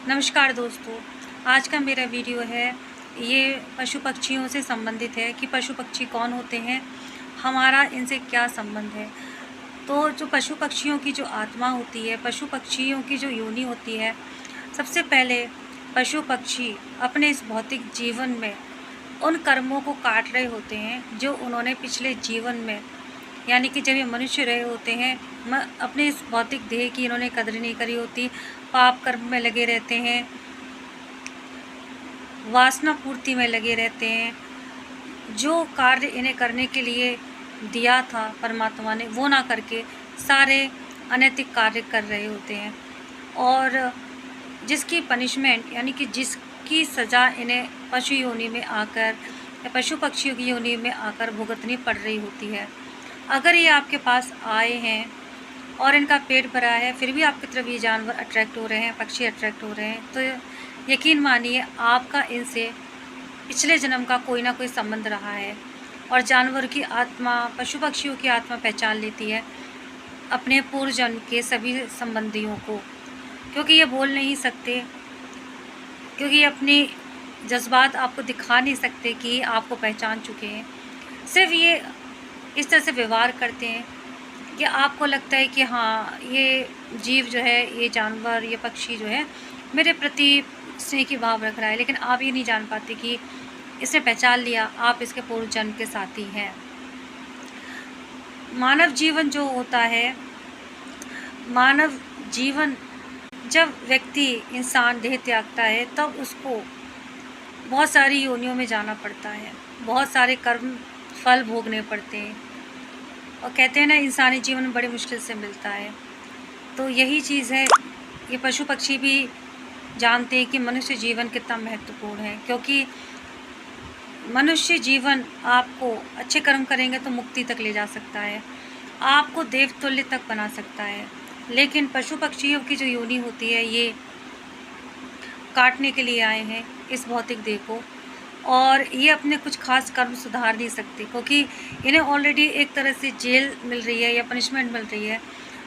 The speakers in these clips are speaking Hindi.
नमस्कार दोस्तों, आज का मेरा वीडियो है ये पशु पक्षियों से संबंधित है कि पशु पक्षी कौन होते हैं, हमारा इनसे क्या संबंध है। तो जो पशु पक्षियों की जो आत्मा होती है, पशु पक्षियों की जो योनि होती है, सबसे पहले पशु पक्षी अपने इस भौतिक जीवन में उन कर्मों को काट रहे होते हैं जो उन्होंने पिछले जीवन में, यानी कि जब ये मनुष्य रहे होते हैं, अपने इस भौतिक देह की इन्होंने कदर नहीं करी होती, पाप कर्म में लगे रहते हैं, वासना पूर्ति में लगे रहते हैं। जो कार्य इन्हें करने के लिए दिया था परमात्मा ने, वो ना करके सारे अनैतिक कार्य कर रहे होते हैं, और जिसकी पनिशमेंट यानी कि जिसकी सज़ा इन्हें पशु योनि में आकर या पशु पक्षियों की योनि में आकर भुगतनी पड़ रही होती है। अगर ये आपके पास आए हैं और इनका पेट भरा है, फिर भी आपकी तरफ ये जानवर अट्रैक्ट हो रहे हैं, पक्षी अट्रैक्ट हो रहे हैं, तो यकीन मानिए आपका इनसे पिछले जन्म का कोई ना कोई संबंध रहा है। और जानवर की आत्मा, पशु पक्षियों की आत्मा पहचान लेती है अपने पूर्व जन्म के सभी संबंधियों को, क्योंकि ये बोल नहीं सकते, क्योंकि ये अपनी जज्बात आपको दिखा नहीं सकते कि आपको पहचान चुके हैं। सिर्फ ये इस तरह से व्यवहार करते हैं कि आपको लगता है कि हाँ, ये जीव जो है, ये जानवर, ये पक्षी जो है मेरे प्रति स्नेह की भाव रख रहा है, लेकिन आप ये नहीं जान पाते कि इसने पहचान लिया आप इसके पूर्व जन्म के साथी हैं। मानव जीवन जो होता है, मानव जीवन जब व्यक्ति इंसान देह त्यागता है, तब उसको बहुत सारी योनियों में जाना पड़ता है, बहुत सारे कर्म फल भोगने पड़ते हैं, और कहते हैं ना, इंसानी जीवन बड़ी मुश्किल से मिलता है। तो यही चीज़ है, ये पशु पक्षी भी जानते हैं कि मनुष्य जीवन कितना महत्वपूर्ण है, क्योंकि मनुष्य जीवन आपको अच्छे कर्म करेंगे तो मुक्ति तक ले जा सकता है, आपको देवतुल्य तक बना सकता है। लेकिन पशु पक्षियों की जो योनि होती है, ये काटने के लिए आए हैं इस भौतिक देह को, और ये अपने कुछ खास कर्म सुधार नहीं सकते, क्योंकि इन्हें ऑलरेडी एक तरह से जेल मिल रही है या पनिशमेंट मिल रही है,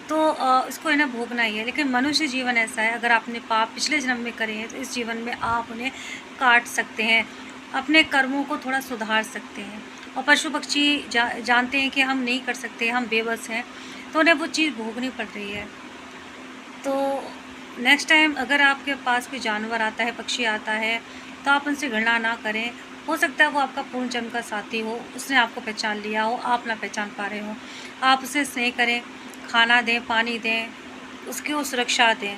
तो इसको इन्हें भोगना ही है। लेकिन मनुष्य जीवन ऐसा है, अगर आपने पाप पिछले जन्म में करे हैं तो इस जीवन में आप उन्हें काट सकते हैं, अपने कर्मों को थोड़ा सुधार सकते हैं। और पशु पक्षी जानते हैं कि हम नहीं कर सकते, हम बेबस हैं, तो उन्हें वो चीज़ भोगनी पड़ रही है। तो नेक्स्ट टाइम अगर आपके पास कोई जानवर आता है, पक्षी आता है, तो आप उनसे घृणा ना करें। हो सकता है वो आपका पूर्ण जन्म का साथी हो, उसने आपको पहचान लिया हो, आप ना पहचान पा रहे हो। आप उसे स्नेह करें, खाना दें, पानी दें, उसकी सुरक्षा दें।